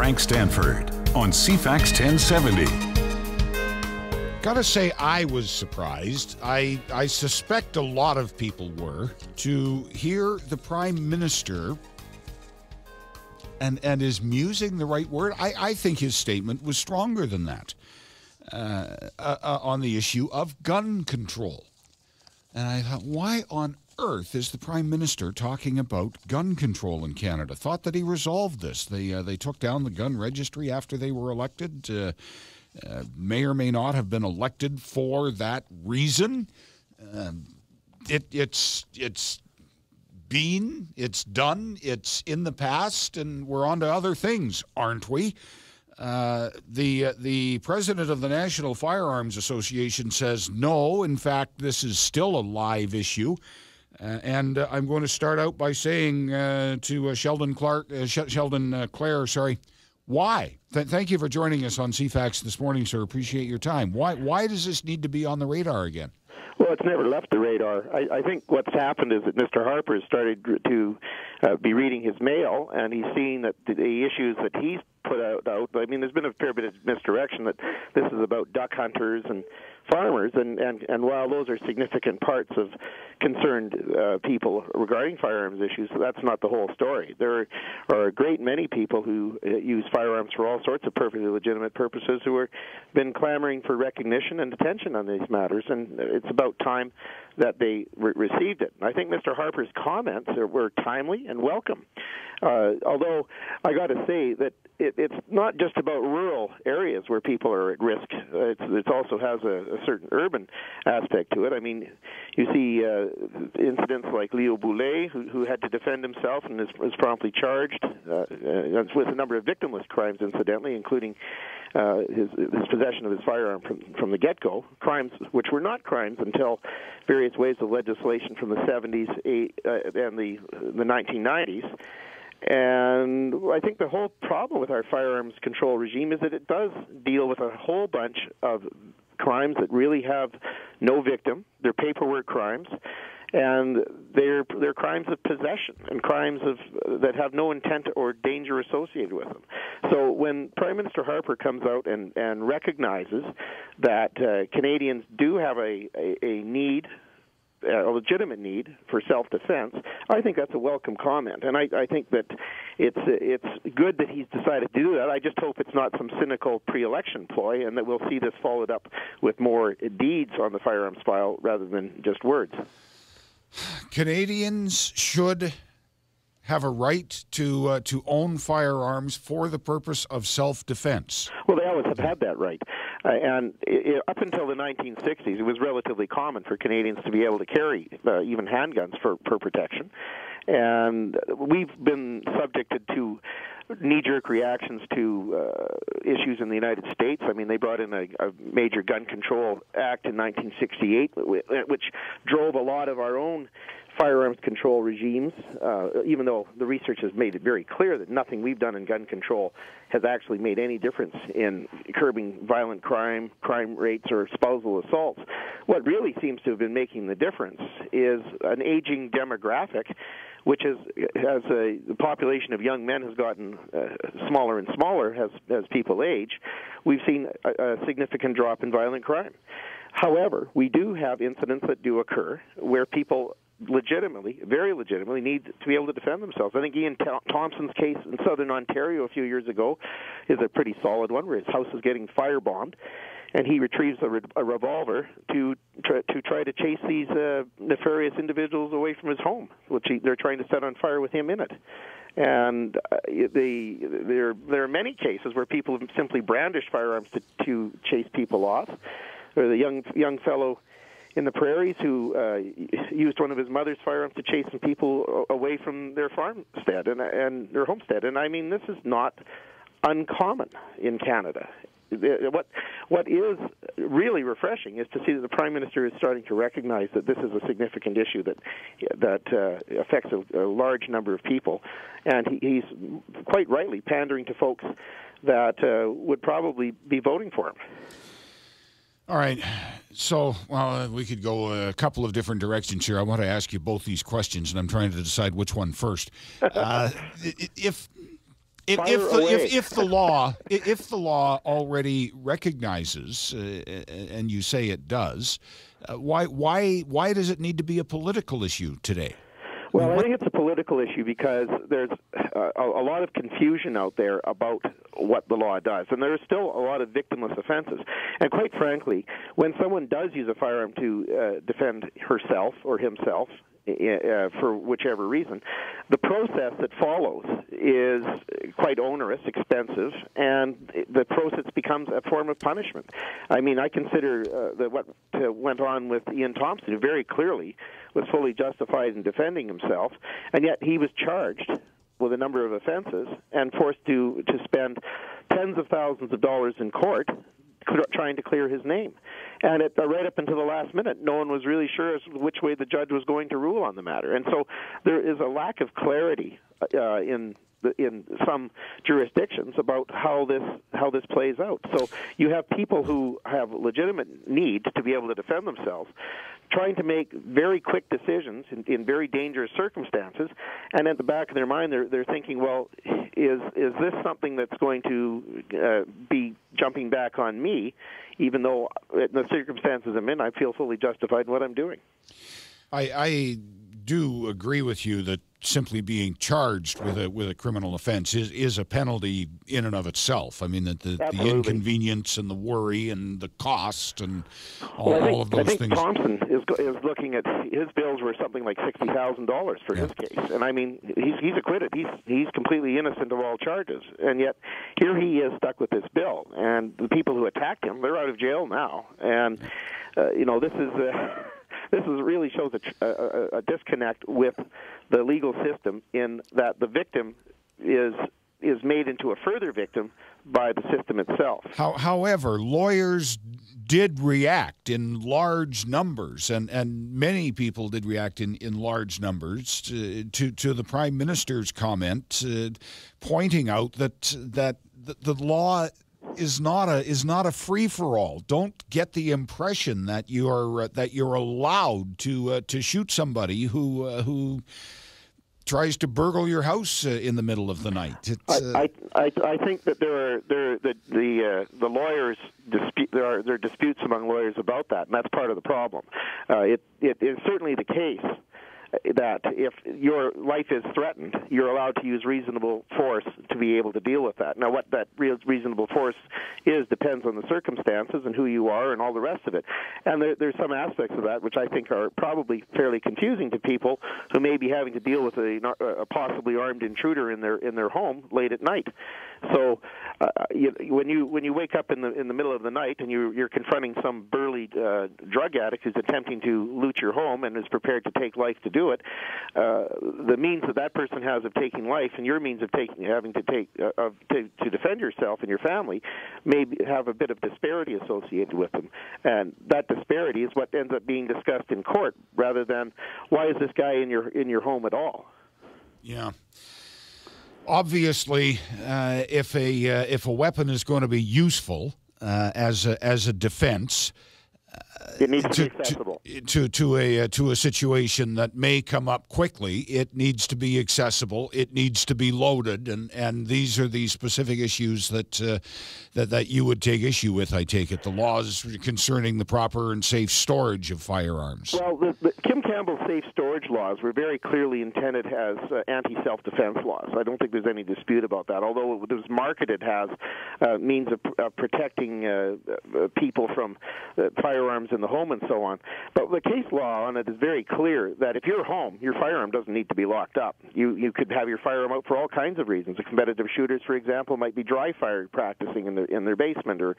Frank Stanford on CFAX 1070. Gotta say, I was surprised. I suspect a lot of people were, to hear the Prime Minister, and is musing the right word? I think his statement was stronger than that on the issue of gun control. And I thought, why on earth is the Prime Minister talking about gun control in Canada? Thought that he resolved this. They took down the gun registry after they were elected. May or may not have been elected for that reason. It's done, it's in the past, and we're on to other things, aren't we? The president of the National Firearms Association says no. In fact, this is still a live issue. And I'm going to start out by saying to Sheldon Clare, why? Thank you for joining us on CFAX this morning, sir. Appreciate your time. Why does this need to be on the radar again? Well, it's never left the radar. I think what's happened is that Mr. Harpers started to be reading his mail, and he's seeing that the issues that he's put out, I mean, there's been a fair bit of misdirection that this is about duck hunters and farmers, and while those are significant parts of concerned people regarding firearms issues, that's not the whole story. There are a great many people who use firearms for all sorts of perfectly legitimate purposes who have been clamoring for recognition and attention on these matters, and it's about time that they received it. I think Mr. Harper's comments were timely and welcome. Although I got to say that it's not just about rural areas where people are at risk. It also has a certain urban aspect to it. I mean, you see incidents like Leo Boulay, who had to defend himself and was promptly charged with a number of victimless crimes, incidentally, including his possession of his firearm from the get-go, crimes which were not crimes until various waves of legislation from the 70s and the 1990s. And I think the whole problem with our firearms control regime is that it does deal with a whole bunch of crimes that really have no victim. They're paperwork crimes, and they're crimes of possession and crimes that have no intent or danger associated with them. So when Prime Minister Harper comes out and recognizes that Canadians do have a need, a legitimate need for self-defense, I think that's a welcome comment, and I think that it's good that he's decided to do that. I just hope it's not some cynical pre-election ploy, and that we'll see this followed up with more deeds on the firearms file rather than just words. Canadians should have a right to own firearms for the purpose of self-defense. Well, they always have had that right. Up until the 1960s, it was relatively common for Canadians to be able to carry even handguns for protection. And we've been subjected to knee-jerk reactions to issues in the United States. I mean, they brought in a major gun control act in 1968, which drove a lot of our own firearms control regimes, even though the research has made it very clear that nothing we've done in gun control has actually made any difference in curbing violent crime rates, or spousal assaults. What really seems to have been making the difference is an aging demographic, which the population of young men has gotten smaller and smaller as people age. We've seen a significant drop in violent crime. However, we do have incidents that do occur where people very legitimately need to be able to defend themselves. I think Ian Thompson's case in southern Ontario a few years ago is a pretty solid one, where his house is getting firebombed, and he retrieves a revolver to try to chase these nefarious individuals away from his home, which they're trying to set on fire with him in it. And there are many cases where people have simply brandished firearms to chase people off. There's a young fellow in the prairies who used one of his mother's firearms to chase some people away from their farmstead and their homestead. And I mean, this is not uncommon in Canada. What is really refreshing is to see that the Prime Minister is starting to recognize that this is a significant issue that affects a large number of people, and he's quite rightly pandering to folks that would probably be voting for him. All right. So, we could go a couple of different directions here. I want to ask you both these questions, and I'm trying to decide which one first. If if the law already recognizes, and you say it does, why does it need to be a political issue today? Well, I think it's a political issue because there's a lot of confusion out there about what the law does, and there are still a lot of victimless offenses. And quite frankly, when someone does use a firearm to defend herself or himself, for whichever reason, the process that follows is quite onerous, expensive, and the process becomes a form of punishment. I mean, I consider that what went on with Ian Thompson, who very clearly was fully justified in defending himself, and yet he was charged with a number of offenses and forced to spend tens of thousands of dollars in court trying to clear his name. And right up until the last minute, no one was really sure as to which way the judge was going to rule on the matter. And so there is a lack of clarity in some jurisdictions about how this plays out. So you have people who have legitimate need to be able to defend themselves, trying to make very quick decisions in very dangerous circumstances, and at the back of their mind they're thinking, well, is this something that's going to be jumping back on me, even though in the circumstances I'm in, I feel fully justified in what I'm doing. I do agree with you that simply being charged with a criminal offense is a penalty in and of itself. I mean, the inconvenience and the worry and the cost and all of those things. I think Thompson is looking at his bills were something like $60,000 for his case, and I mean he's acquitted. He's completely innocent of all charges, and yet here he is stuck with this bill. And the people who attacked him, they're out of jail now, and this is. This really shows a disconnect with the legal system in that the victim is made into a further victim by the system itself. However, lawyers did react in large numbers, and many people did react in large numbers to the Prime Minister's comment, pointing out that the law is not a free for all. Don't get the impression that you're allowed to shoot somebody who tries to burgle your house in the middle of the night. I think that the lawyers there are disputes among lawyers about that, and that's part of the problem. It is certainly the case that if your life is threatened, you're allowed to use reasonable force to be able to deal with that. Now, what that reasonable force is depends on the circumstances and who you are and all the rest of it. And there's some aspects of that which I think are probably fairly confusing to people who may be having to deal with a possibly armed intruder in their home late at night. So when you wake up in the middle of the night and you're confronting some burly drug addict who's attempting to loot your home and is prepared to take life to do it, the means that person has of taking life and your means of having to defend yourself and your family may have a bit of disparity associated with them, and that disparity is what ends up being discussed in court rather than why is this guy in your home at all. Yeah. Obviously, if a weapon is going to be useful as a defense, it needs to be accessible to a situation that may come up quickly. It needs to be accessible. It needs to be loaded, and these are the specific issues that you would take issue with. I take it the laws concerning the proper and safe storage of firearms. Well, the Kim Campbell's safe storage laws were very clearly intended as anti-self-defense laws. I don't think there's any dispute about that. Although it was marketed as means of protecting people from firearms in the home and so on. But the case law on it is very clear that if you're home, your firearm doesn't need to be locked up. You could have your firearm out for all kinds of reasons. The competitive shooters, for example, might be dry fire practicing in their basement, or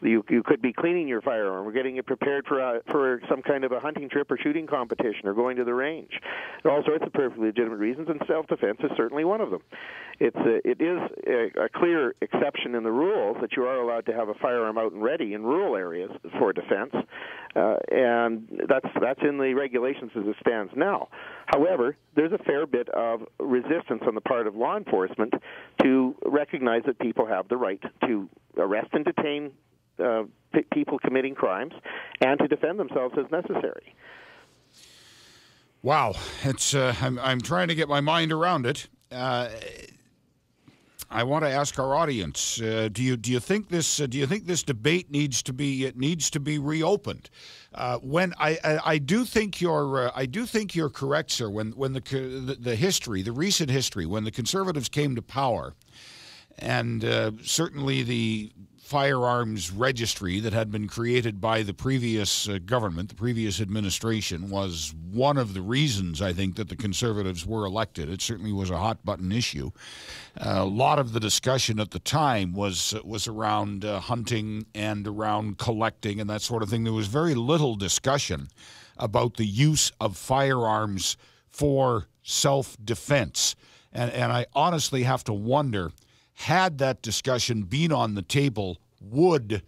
you could be cleaning your firearm or getting it prepared for some kind of a hunting trip or shooting competition or going to the range. There are all sorts of perfectly legitimate reasons, and self-defense is certainly one of them. It is a clear exception in the rules that you are allowed to have a firearm out and ready in rural areas for defense, and that's in the regulations as it stands now. However, there's a fair bit of resistance on the part of law enforcement to recognize that people have the right to arrest and detain people committing crimes and to defend themselves as necessary. Wow, it's I'm trying to get my mind around it. I want to ask our audience: do you think this debate needs to be reopened? When I do think you're correct, sir. When the recent history, when the Conservatives came to power, and certainly the firearms registry that had been created by the previous government, the previous administration, was one of the reasons, I think, that the Conservatives were elected. It certainly was a hot-button issue. A lot of the discussion at the time was around hunting and around collecting and that sort of thing. There was very little discussion about the use of firearms for self-defense. And I honestly have to wonder, had that discussion been on the table, would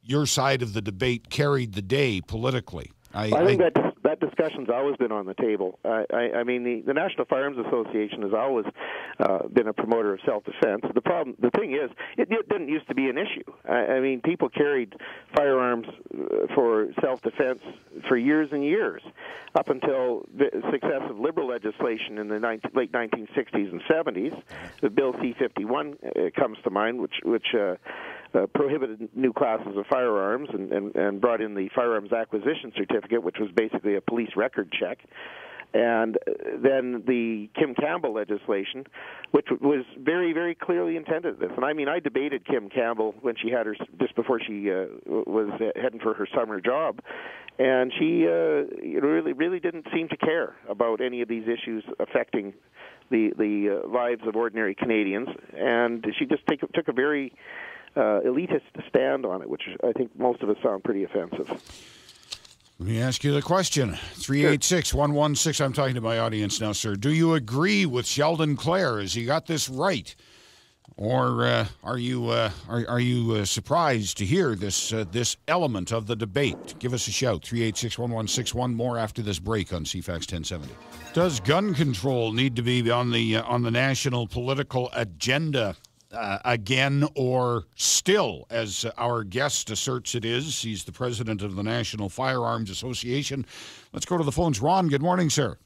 your side of the debate carried the day politically? I think that discussion's always been on the table. I mean, the National Firearms Association has always been a promoter of self-defense. The thing is, it didn't used to be an issue. I mean, people carried firearms for self-defense for years and years, up until the successive Liberal legislation in the late 1960s and 70s. The Bill C-51 comes to mind, which prohibited new classes of firearms and brought in the firearms acquisition certificate, which was basically a police record check. And then the Kim Campbell legislation, which was very, very clearly intended this. And I mean, I debated Kim Campbell when she had just before she was heading for her summer job, and she really didn't seem to care about any of these issues affecting the lives of ordinary Canadians, and she just took a very elitist stand on it, which I think most of us found pretty offensive. Let me ask you the question. 386-116. I'm talking to my audience now, sir. Do you agree with Sheldon Clare? Has he got this right? Or are you surprised to hear this element of the debate? Give us a shout. 386-1161. More after this break on CFAX 1070. Does gun control need to be on the national political agenda again, or still, as our guest asserts it is? He's the president of the National Firearms Association. Let's go to the phones. Ron, good morning, sir.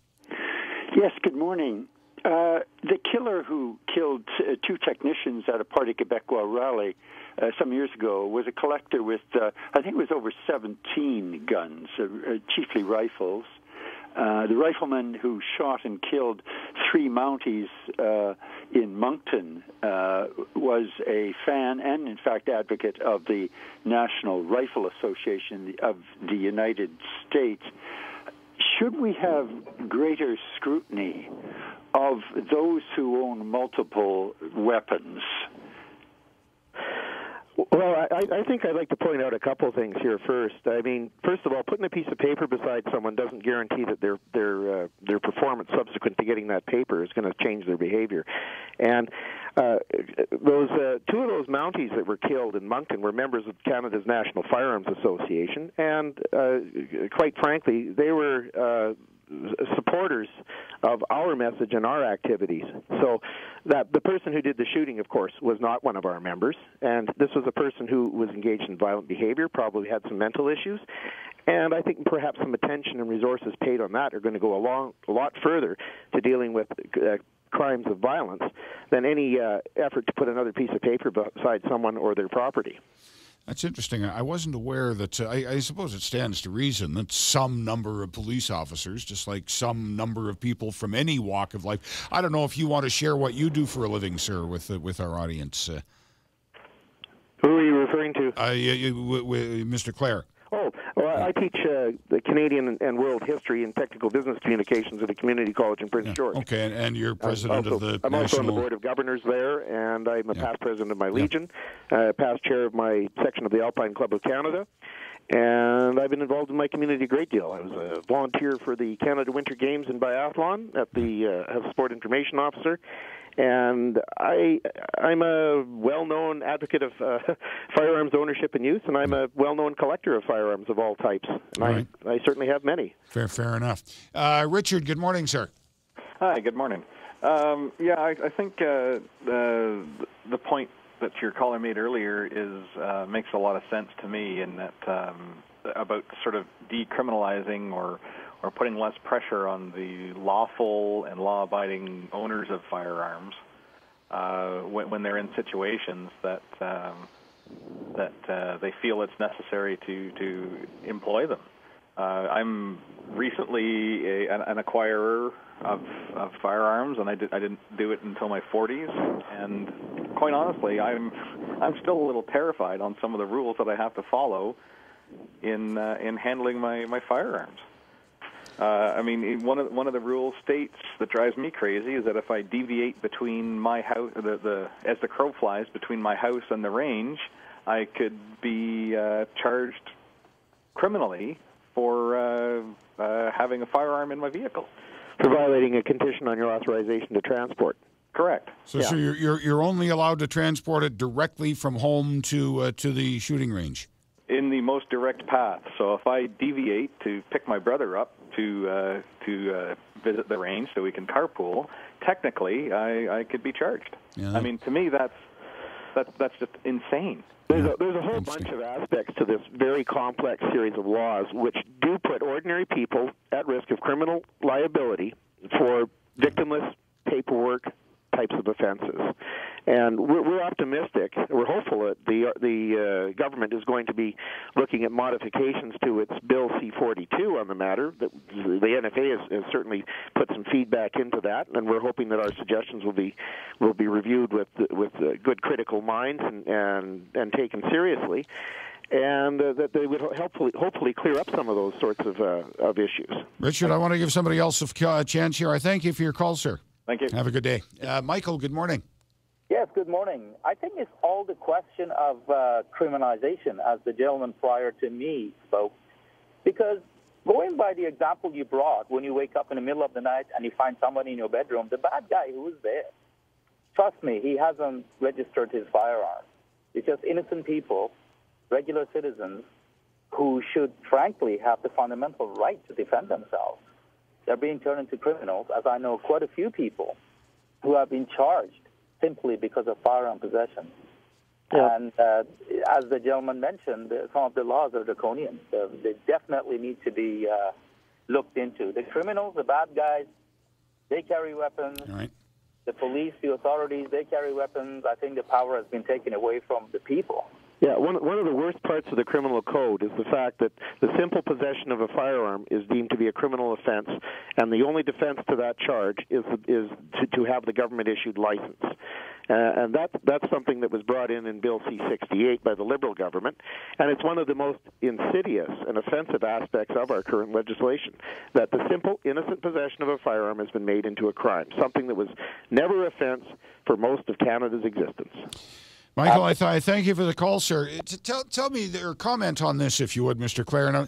Yes, good morning. The killer who killed two technicians at a Parti Québécois rally some years ago was a collector with, I think it was over 17 guns, chiefly rifles. The rifleman who shot and killed three Mounties in Moncton was a fan and, in fact, advocate of the National Rifle Association of the United States. Should we have greater scrutiny of those who own multiple weapons? Well, I think I'd like to point out a couple of things here first. I mean, first of all, putting a piece of paper beside someone doesn't guarantee that their performance subsequent to getting that paper is going to change their behavior. And those two of those Mounties that were killed in Moncton were members of Canada's National Firearms Association, and quite frankly, they were supporters of our message and our activities. So that the person who did the shooting, of course, was not one of our members, and this was a person who was engaged in violent behavior, probably had some mental issues, and I think perhaps some attention and resources paid on that are going to go a lot further to dealing with crimes of violence than any effort to put another piece of paper beside someone or their property. That's interesting. I wasn't aware that, I suppose it stands to reason that some number of police officers, just like some number of people from any walk of life, I don't know if you want to share what you do for a living, sir, with our audience. Who are you referring to? Mr. Clare. Oh, well, I teach the Canadian and world history and technical business communications at a community college in Prince George. Okay, and you're president of the I'm also on the board of governors there, and I'm a past president of my Legion, past chair of my section of the Alpine Club of Canada, and I've been involved in my community a great deal. I was a volunteer for the Canada Winter Games in biathlon at the as a sport information officer. And I'm a well-known advocate of firearms ownership and use, and I'm a well-known collector of firearms of all types. And I certainly have many. Fair enough. Richard, good morning, sir. Hi, good morning. I think the point that your caller made earlier makes a lot of sense to me, in that about sort of decriminalizing or putting less pressure on the lawful and law-abiding owners of firearms, when they're in situations that they feel it's necessary to employ them. I'm recently an acquirer of firearms, and I didn't do it until my 40s. And quite honestly, I'm still a little terrified on some of the rules that I have to follow in handling my firearms. I mean, one of the rules states that drives me crazy is that if I deviate between my house, as the crow flies between my house and the range, I could be charged criminally for having a firearm in my vehicle. For violating a condition on your authorization to transport. Correct. So you're only allowed to transport it directly from home to the shooting range? In the most direct path. So if I deviate to pick my brother up to visit the range so we can carpool, technically I could be charged. Yeah. I mean, to me that's just insane. There's a whole bunch of aspects to this very complex series of laws which do put ordinary people at risk of criminal liability for victimless paperwork types of offenses. And we're optimistic, we're hopeful that the government is going to be looking at modifications to its Bill C-42 on the matter. The NFA has certainly put some feedback into that, and we're hoping that our suggestions will be reviewed with good critical minds and taken seriously, and that they would hopefully clear up some of those sorts of issues. Richard, I want to give somebody else a chance here. I thank you for your call, sir. Thank you. Have a good day. Michael, good morning. Yes, good morning. I think it's all the question of criminalization, as the gentleman prior to me spoke, because going by the example you brought, when you wake up in the middle of the night and you find somebody in your bedroom, the bad guy who is there, trust me, he hasn't registered his firearm. It's just innocent people, regular citizens, who should, frankly, have the fundamental right to defend themselves. They're being turned into criminals, as I know quite a few people who have been charged simply because of firearm possession. Yeah. And as the gentleman mentioned, some of the laws are draconian. They definitely need to be looked into. The criminals, the bad guys, they carry weapons. All right. The police, the authorities, they carry weapons. I think the power has been taken away from the people. Yeah, one of the worst parts of the criminal code is the fact that the simple possession of a firearm is deemed to be a criminal offense, and the only defense to that charge is to have the government-issued license. And that's something that was brought in Bill C-68 by the Liberal government, and it's one of the most insidious and offensive aspects of our current legislation, that the simple, innocent possession of a firearm has been made into a crime, something that was never an offense for most of Canada's existence. Michael, I thank you for the call, sir. Tell me or comment on this, if you would, Mr. Clare. Now,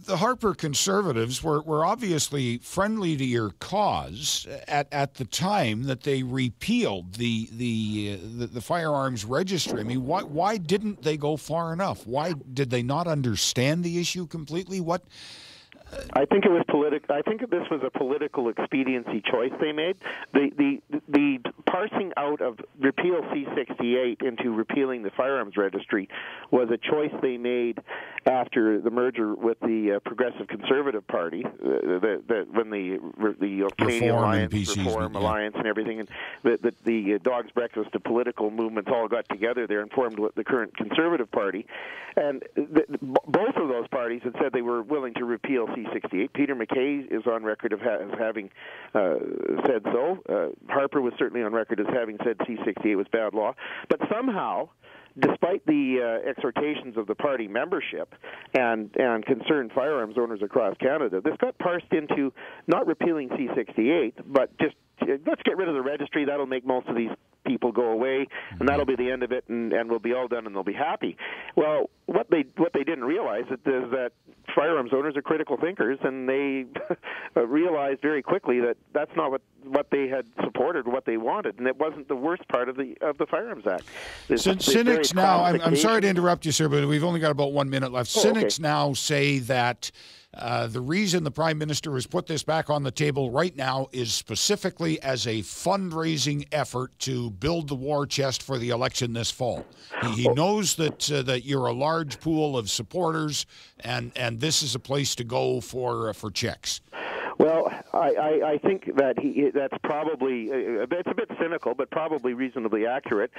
the Harper Conservatives were obviously friendly to your cause at the time that they repealed the firearms registry. I mean, why didn't they go far enough? Why did they not understand the issue completely? What? I think it was political. I think this was a political expediency choice they made. The parsing out of repeal C-68 into repealing the firearms registry was a choice they made after the merger with the Progressive Conservative Party, when the Canadian Alliance, Reform Alliance, and everything, and the Dog's Breakfast of political movements all got together there and formed the current Conservative Party, and both of those parties had said they were willing to repeal C-68. Peter MacKay is on record of having said so. Harper was certainly on record as having said C-68 was bad law. But somehow, despite the exhortations of the party membership and concerned firearms owners across Canada, this got parsed into not repealing C-68, but just let's get rid of the registry. That'll make most of these people go away, and that'll be the end of it, and we'll be all done, and they'll be happy. Well, what they didn't realize is that firearms owners are critical thinkers, and they realized very quickly that that's not what they had supported, what they wanted, and it wasn't the worst part of the Firearms Act. Cynics now, I'm sorry to interrupt you, sir, but we've only got about 1 minute left. Cynics now say that the reason the Prime Minister has put this back on the table right now is specifically as a fundraising effort to build the war chest for the election this fall. He knows that you're a large pool of supporters, and this is a place to go for checks. Well, I think that that's probably it's a bit cynical, but probably reasonably accurate.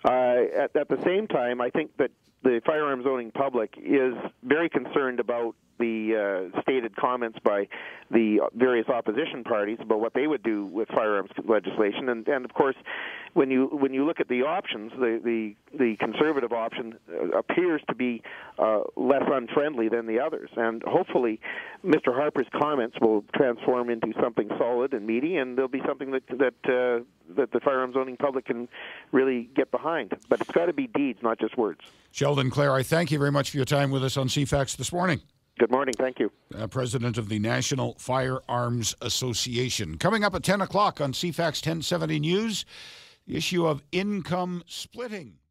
At the same time, I think that the firearms owning public is very concerned about the stated comments by the various opposition parties about what they would do with firearms legislation, and of course, when you look at the options, the conservative option appears to be less unfriendly than the others, and hopefully, Mr. Harper's comments will transform into something solid and meaty, and there'll be something that the firearms owning public can really get behind. But it's got to be deeds, not just words. Sheldon Clare, I thank you very much for your time with us on CFAX this morning. Good morning. Thank you. President of the National Firearms Association. Coming up at 10 o'clock on CFAX 1070 News, the issue of income splitting.